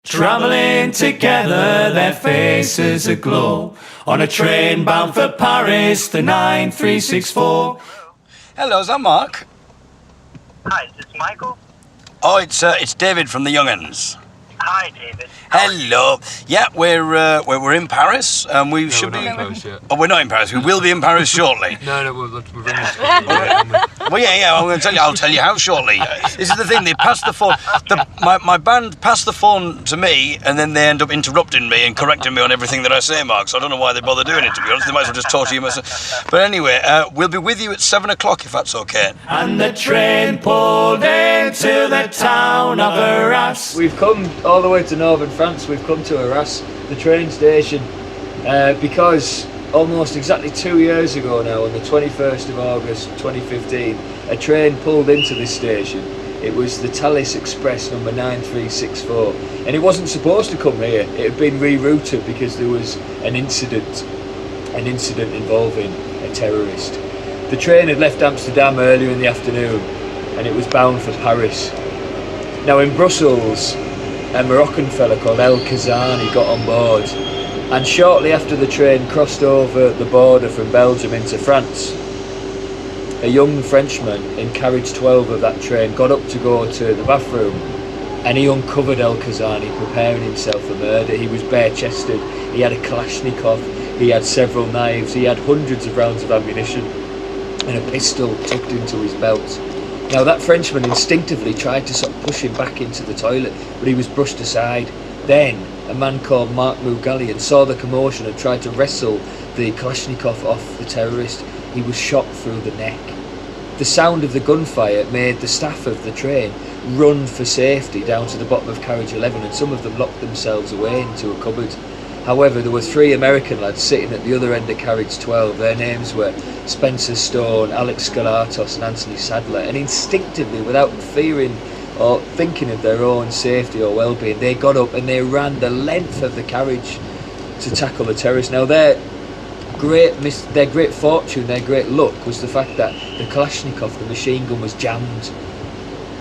Travelling together, their faces aglow, on a train bound for Paris, the 9364. Hello, is that Mark? Hi, is this Michael? Oh, it's David from the Young'uns. Hi, David. Hello. Yeah, we're in Paris. We should be. We're not in Paris yet. Oh, we're not in Paris. We will be in Paris shortly. No, we're ringing to Well, yeah. I'm going to tell you. I'll tell you how shortly. This is the thing. They pass the phone. My band pass the phone to me, and then they end up interrupting me and correcting me on everything that I say, Mark. So I don't know why they bother doing it. To be honest, they might as well just talk to you myself. But anyway, we'll be with you at 7 o'clock if that's okay. And the train pulled into the town of Arras. We've come all the way to northern France. We've come to Arras, the train station, because almost exactly 2 years ago now, on the 21st of August 2015, a train pulled into this station. It was the Thalys Express number 9364, and it wasn't supposed to come here. It had been rerouted because there was an incident involving a terrorist. The train had left Amsterdam earlier in the afternoon, and it was bound for Paris. Now in Brussels, a Moroccan fella called El Kazani got on board, and shortly after the train crossed over the border from Belgium into France, a young Frenchman in carriage 12 of that train got up to go to the bathroom, and he uncovered El Kazani preparing himself for murder. He was bare-chested, he had a Kalashnikov, he had several knives, he had hundreds of rounds of ammunition and a pistol tucked into his belt. Now that Frenchman instinctively tried to sort of push him back into the toilet, but he was brushed aside. Then a man called Mark Moogalian saw the commotion and tried to wrestle the Kalashnikov off the terrorist. He was shot through the neck. The sound of the gunfire made the staff of the train run for safety down to the bottom of carriage 11, and some of them locked themselves away into a cupboard. However, there were 3 American lads sitting at the other end of carriage 12. Their names were Spencer Stone, Alex Skalatos and Anthony Sadler, and instinctively, without fearing or thinking of their own safety or well-being, they got up and they ran the length of the carriage to tackle the terrorists. Now their great fortune, their great luck was the fact that the Kalashnikov, the machine gun, was jammed,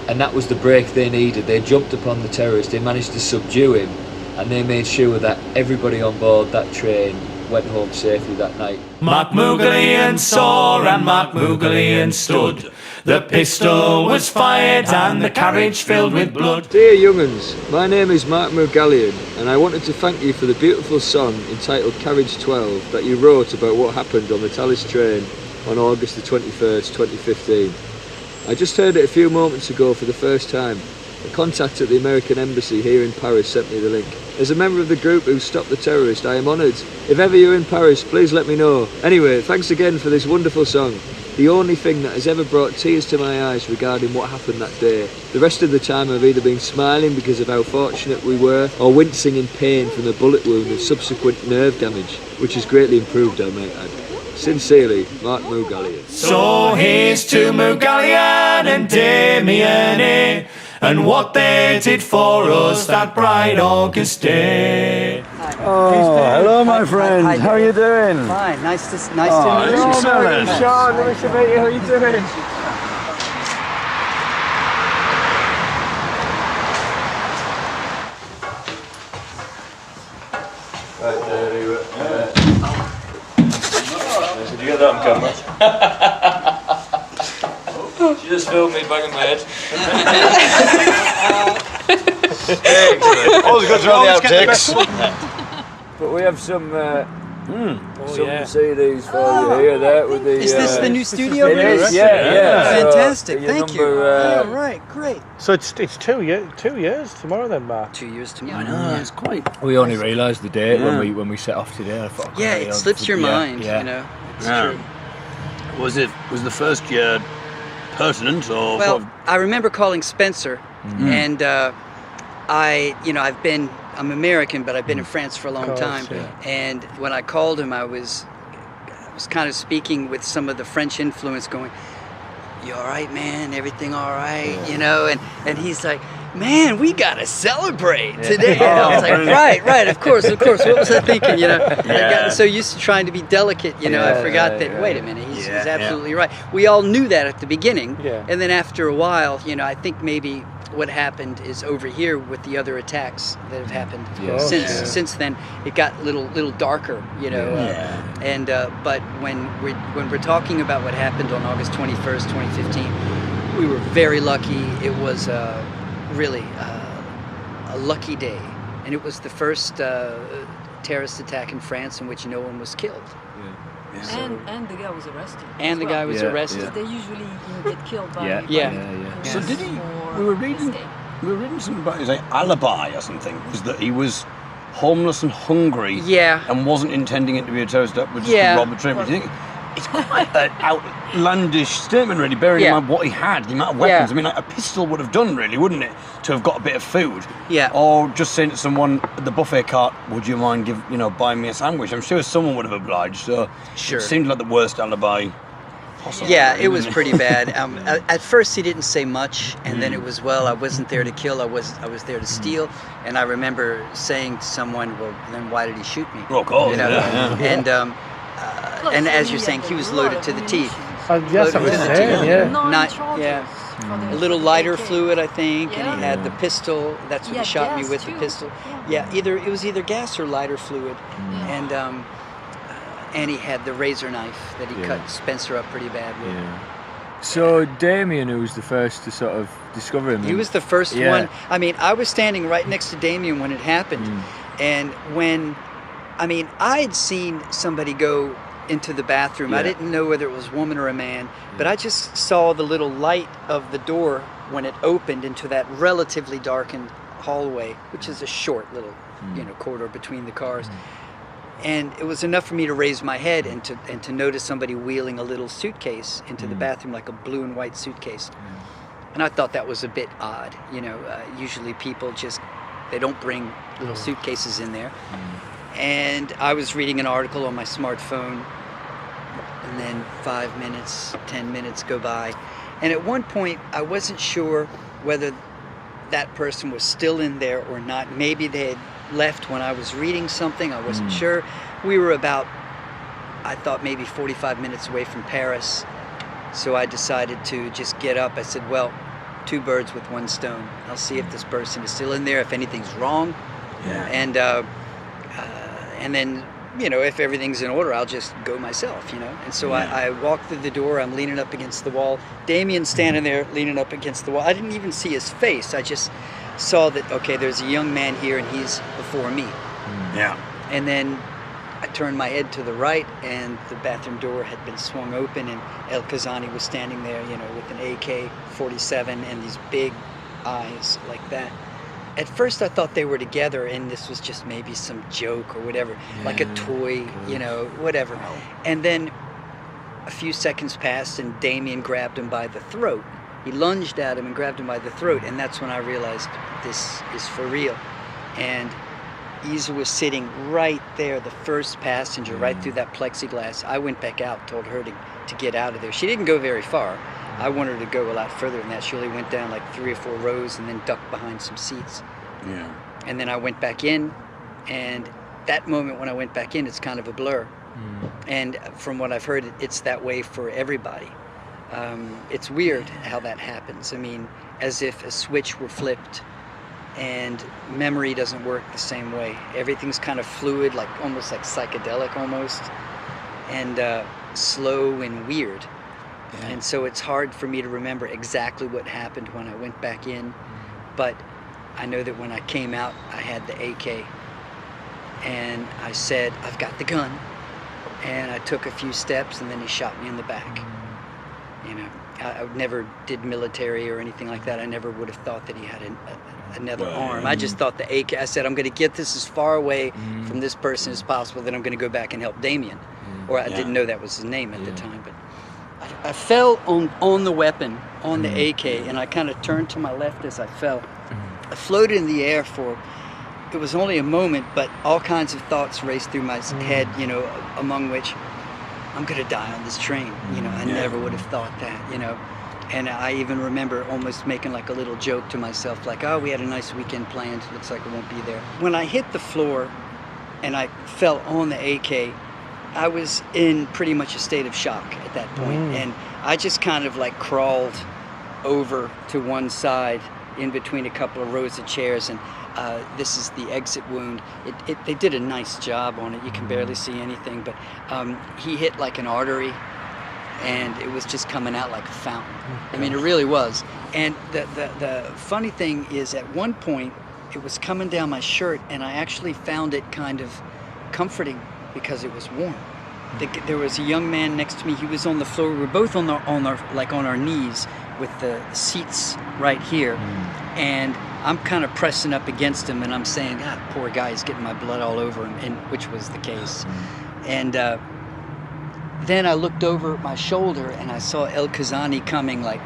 and that was the break they needed. They jumped upon the terrorist, they managed to subdue him, and they made sure that everybody on board that train went home safely that night. Mark Moogalian saw and Mark Moogalian stood. The pistol was fired and the carriage filled with blood. Dear Young'uns, my name is Mark Moogalian, and I wanted to thank you for the beautiful song entitled Carriage 12 that you wrote about what happened on the Thalys train on August the 21st, 2015. I just heard it a few moments ago for the first time. A contact at the American Embassy here in Paris sent me the link. As a member of the group who stopped the terrorist, I am honoured. If ever you're in Paris, please let me know. Anyway, thanks again for this wonderful song. The only thing that has ever brought tears to my eyes regarding what happened that day. The rest of the time I've either been smiling because of how fortunate we were, or wincing in pain from the bullet wound and subsequent nerve damage, which has greatly improved, I might add. Sincerely, Mark Moogalian. So here's to Moogalian and Damien, eh? And what they did for us that bright August day. Oh, hello, my friend. How are you doing? Fine. Nice to meet you. Sean, nice to meet you. How are you doing? Right there, did you get that on camera? She just filmed me banging my head. Always good to run the outtakes. But we have some CDs for you here, there with the. Is this the new studio? It is, yeah. Fantastic. So Thank you. All right, great. So it's 2 years tomorrow then, Mark. 2 years tomorrow. Yeah, I know, it's quite. We only realised the date when we set off today. I thought, Yeah, it slips your mind. You know, it's true. Was the first year pertinent or? Well, I remember calling Spencer, and I'm American, but I've been in France for a long time. Yeah. And when I called him, I was kind of speaking with some of the French influence, going, "You all right, man? Everything all right?" You know, and he's like, "Man, we gotta celebrate today." And I was like, right, of course. What was I thinking? You know, I got so used to trying to be delicate. You know, I forgot that. Wait a minute, he's absolutely right. We all knew that at the beginning, and then after a while, you know, I think maybe what happened is over here with the other attacks that have happened course, since then, it got a little darker, you know. And but when we're talking about what happened on August 21st, 2015, we were very lucky. It was really a lucky day, and it was the first terrorist attack in France in which no one was killed. And the guy was arrested. And the guy was arrested. They usually get killed by. So did he? We were reading something about his alibi or something. Was that he was homeless and hungry? And wasn't intending it to be a terrorist attack, but just to rob a train. But do you think it's quite an outlandish statement, really, bearing in mind what he had, the amount of weapons. I mean, like, a pistol would have done, really, wouldn't it, to have got a bit of food? Or just saying to someone at the buffet cart, "Would you mind buying me a sandwich?" I'm sure someone would have obliged. So it seemed like the worst alibi possible. Yeah, it was pretty bad. At first, he didn't say much, and then it was, well, I wasn't there to kill. I was there to steal. And I remember saying to someone, "Well, then why did he shoot me?" Well, of course, you know? And as you're saying, he was loaded to the teeth. Yes, I was saying, a little lighter fluid, I think, and he had the pistol. That's what he shot me with, the pistol. It was either gas or lighter fluid, and he had the razor knife that he cut Spencer up pretty bad with. So Damien, who was the first to sort of discover him? He was the first one. I mean, I was standing right next to Damien when it happened, and I'd seen somebody go into the bathroom. I didn't know whether it was a woman or a man, but I just saw the little light of the door when it opened into that relatively darkened hallway, which is a short little, corridor between the cars. And it was enough for me to raise my head and to notice somebody wheeling a little suitcase into the bathroom, like a blue and white suitcase. And I thought that was a bit odd. Usually people they don't bring little suitcases in there. And I was reading an article on my smartphone, and then 5 minutes, 10 minutes go by. And at one point, I wasn't sure whether that person was still in there or not. Maybe they had left when I was reading something. I wasn't sure. We were about, I thought, maybe 45 minutes away from Paris. So I decided to just get up. I said, well, 2 birds with 1 stone. I'll see if this person is still in there, if anything's wrong. And then, if everything's in order, I'll just go myself, And so I walked through the door. I'm leaning up against the wall. Damien's standing there leaning up against the wall. I didn't even see his face. I just saw that, okay, there's a young man here and he's before me. And then I turned my head to the right, and the bathroom door had been swung open, and El Kazani was standing there, with an AK-47 and these big eyes like that. At first I thought they were together and this was just maybe some joke or whatever, like a toy, whatever. And then a few seconds passed and Damien grabbed him by the throat. He lunged at him and grabbed him by the throat, and that's when I realized this is for real. And Isa was sitting right there, the first passenger, right through that plexiglass. I went back out, told her to get out of there. She didn't go very far. I wanted her to go a lot further than that. She only went down like 3 or 4 rows and then ducked behind some seats. And then I went back in, and that moment when I went back in, it's kind of a blur. And from what I've heard, it's that way for everybody. It's weird how that happens. I mean, as if a switch were flipped and memory doesn't work the same way. Everything's kind of fluid, like almost like psychedelic almost, and slow and weird. And so it's hard for me to remember exactly what happened when I went back in, but I know that when I came out, I had the AK, and I said, I've got the gun, and I took a few steps, and then he shot me in the back. I never did military or anything like that. I never would have thought that he had another arm. I just thought the AK, I said, I'm going to get this as far away from this person as possible, then I'm going to go back and help Damien. Or I didn't know that was his name at the time, but I fell on the weapon, on the AK, and I kind of turned to my left as I fell. I floated in the air it was only a moment, but all kinds of thoughts raced through my head, among which, I'm going to die on this train. I never would have thought that, And I even remember almost making like a little joke to myself, like, oh, we had a nice weekend planned. Looks like it won't be there. When I hit the floor and I fell on the AK, I was in pretty much a state of shock at that point. And I just kind of like crawled over to one side in between a couple of rows of chairs, and this is the exit wound. They did a nice job on it. You can barely see anything, but he hit like an artery, and it was just coming out like a fountain. I mean, it really was. And the funny thing is, at one point, it was coming down my shirt, and I actually found it kind of comforting because it was warm. There was a young man next to me. He was on the floor. We were both on our knees with the seats right here, and I'm kind of pressing up against him, and I'm saying, "God, poor guy, he's getting my blood all over him," and which was the case. And then I looked over at my shoulder, and I saw El Kazani coming like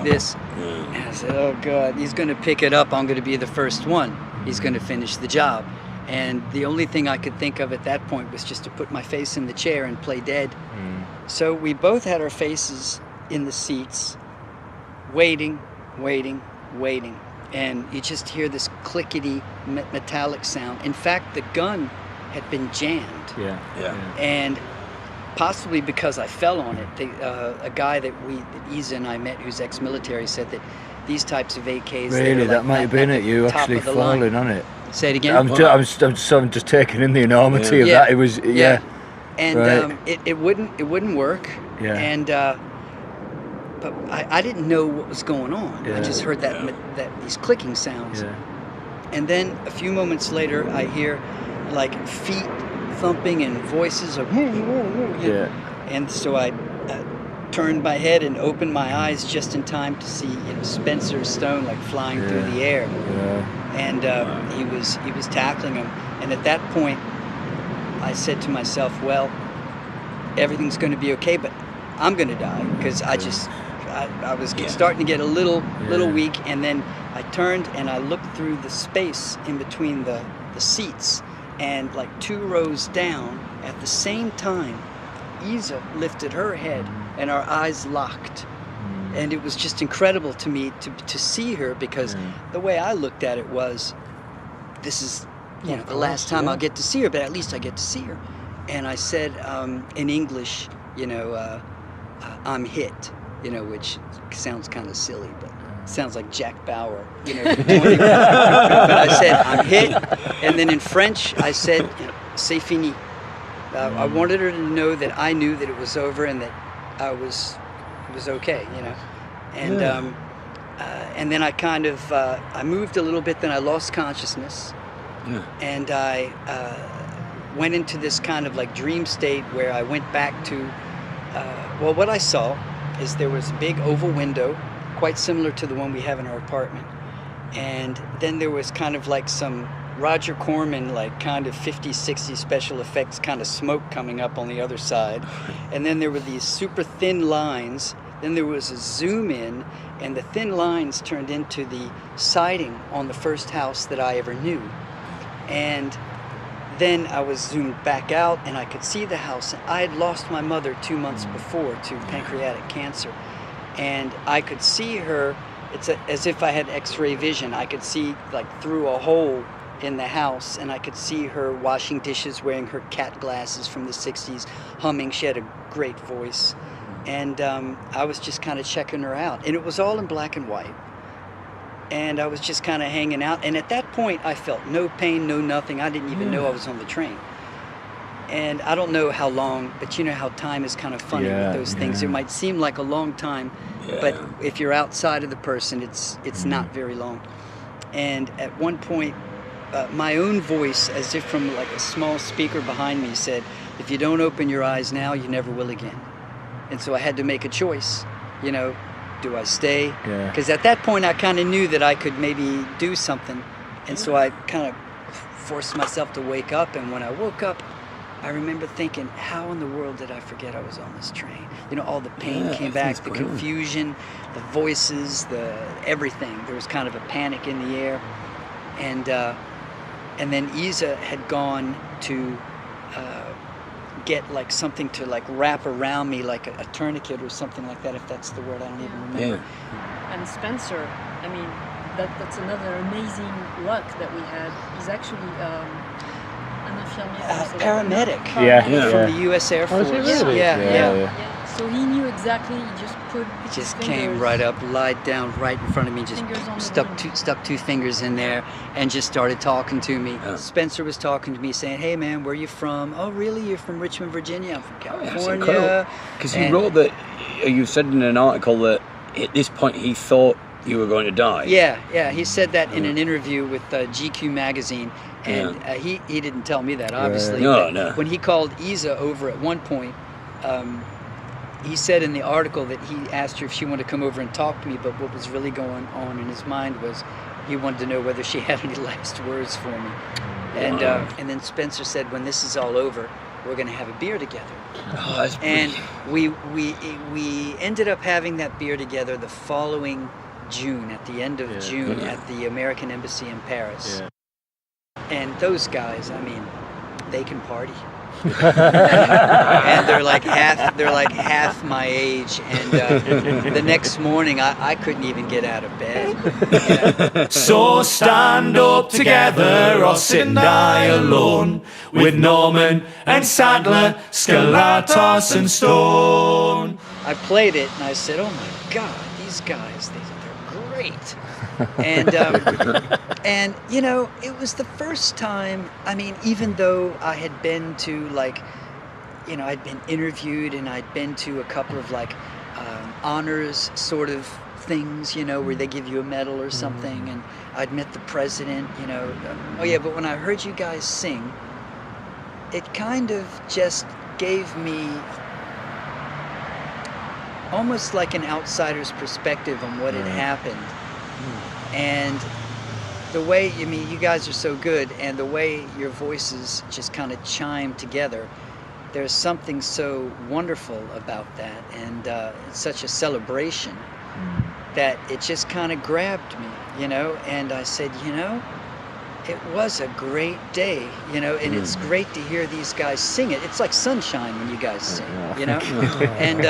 this. And I said, "Oh God, he's going to pick it up. I'm going to be the first one. He's going to finish the job." And the only thing I could think of at that point was just to put my face in the chair and play dead. So we both had our faces in the seats, waiting. And you just hear this clickety metallic sound. In fact, the gun had been jammed. And possibly because I fell on it, a guy that Isa and I met, who's ex-military, said that these types of AKs... Really, that might have been it, you actually falling on it. Say it again? I'm just taking in the enormity of that. It was, And right. it wouldn't work. And but I didn't know what was going on. I just heard that these clicking sounds. And then a few moments later, I hear like feet thumping and voices of and so I turned my head and opened my eyes just in time to see Spencer Stone like flying through the air. And he was tackling him, and at that point I said to myself, well, everything's going to be okay, but I'm going to die, because I was starting to get a little weak. And then I turned and I looked through the space in between the seats, and like 2 rows down at the same time, Isa lifted her head and our eyes locked. And it was just incredible to me to see her, because the way I looked at it was, this is the last time I'll get to see her, but at least I get to see her. And I said in English, I'm hit, which sounds kind of silly, but sounds like Jack Bauer, But I said, I'm hit. And then in French, I said, c'est fini. I wanted her to know that I knew that it was over and that it was okay, and then I kind of I moved a little bit, then I lost consciousness, and I went into this kind of like dream state where I went back to what I saw is there was a big oval window, quite similar to the one we have in our apartment, and then there was kind of like some Roger Corman, like kind of 50s, 60s special effects kind of smoke coming up on the other side. And then there were these super thin lines. Then there was a zoom in, and the thin lines turned into the siding on the first house that I ever knew. And then I was zoomed back out, and I could see the house. I had lost my mother 2 months before to pancreatic cancer. And I could see her, it's as if I had x-ray vision. I could see like through a hole in the house, and I could see her washing dishes, wearing her cat glasses from the 60s, humming. She had a great voice, and I was just kind of checking her out, and it was all in black and white, and I was just kind of hanging out. And at that point I felt no pain, no nothing. I didn't even know I was on the train. And I don't know how long, but you know how time is kind of funny with those things. It might seem like a long time, but if you're outside of the person, it's not very long. And at one point, my own voice, as if from like a small speaker behind me, said, if you don't open your eyes now, you never will again. And so I had to make a choice, do I stay? Because at that point I kind of knew that I could maybe do something. And so I kind of forced myself to wake up. And when I woke up, I remember thinking, how in the world did I forget I was on this train? All the pain came back, the confusion, the voices, the everything. There was kind of a panic in the air. And then Isa had gone to get like something to like wrap around me, like a tourniquet or something like that, if that's the word, I don't even remember. And Spencer, I mean, that's another amazing luck that we had. He's actually paramedic. Yeah. From the U.S. Air Force. Oh, is he really? Yeah. So he knew exactly. He just put. He his just fingers, came right up, lied down right in front of me, just Fingers on the stuck two fingers in there, and just started talking to me. Yeah. Spencer was talking to me, saying, "Hey man, where are you from? Oh really? You're from Richmond, Virginia? I'm from California." Because he wrote that, you said in an article that at this point he thought you were going to die. Yeah. He said that in an interview with GQ magazine, and he didn't tell me that obviously. No. When he called Isa over at one point. He said in the article that he asked her if she wanted to come over and talk to me, but what was really going on in his mind was he wanted to know whether she had any last words for me. And then Spencer said, when this is all over, we're going to have a beer together. Oh, that's and we ended up having that beer together the following June, at the end of June, at the American Embassy in Paris. Yeah. And those guys, I mean, they can party. And they're like half my age, and the next morning I couldn't even get out of bed. So stand up together or sit and die alone, with Norman and Sadler, Skelatos and Stone. I played it and I said, oh my God, these guys, they're great. And you know, it was the first time, I mean, even though I had been to I'd been interviewed and I'd been to a couple of honors sort of things, where they give you a medal or something, and I'd met the president, but when I heard you guys sing, it kind of just gave me almost like an outsider's perspective on what had happened. And the way, you guys are so good, and the way your voices just kind of chime together, there's something so wonderful about that, and it's such a celebration that it just kind of grabbed me, and I said, it was a great day, and it's great to hear these guys sing it. It's like sunshine when you guys sing, and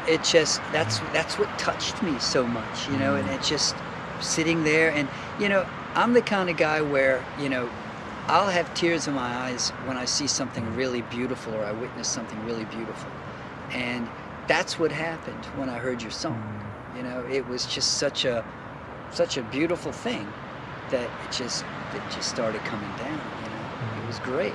it just, that's what touched me so much, and it just sitting there, and I'm the kind of guy where I'll have tears in my eyes when I see something really beautiful or I witness something really beautiful, and that's what happened when I heard your song. It was just such a beautiful thing that it just started coming down. It was great.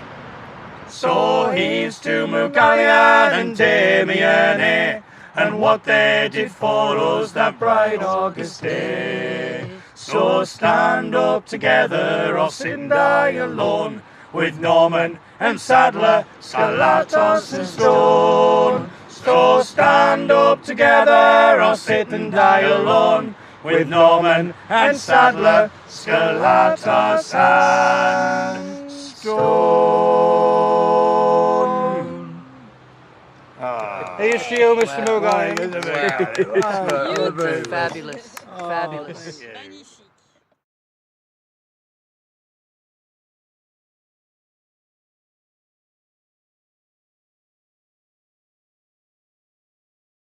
So here's to Moogalian and Damien, and what they did for us that bright August day. So stand up together or sit and die alone, with Norman and Sadler, Skelatos and Stone. So stand up together or sit and die alone, with Norman and Sadler, Skelatos and Stone. Here's to you, Mr. Moogalian. Fabulous. Magnifique.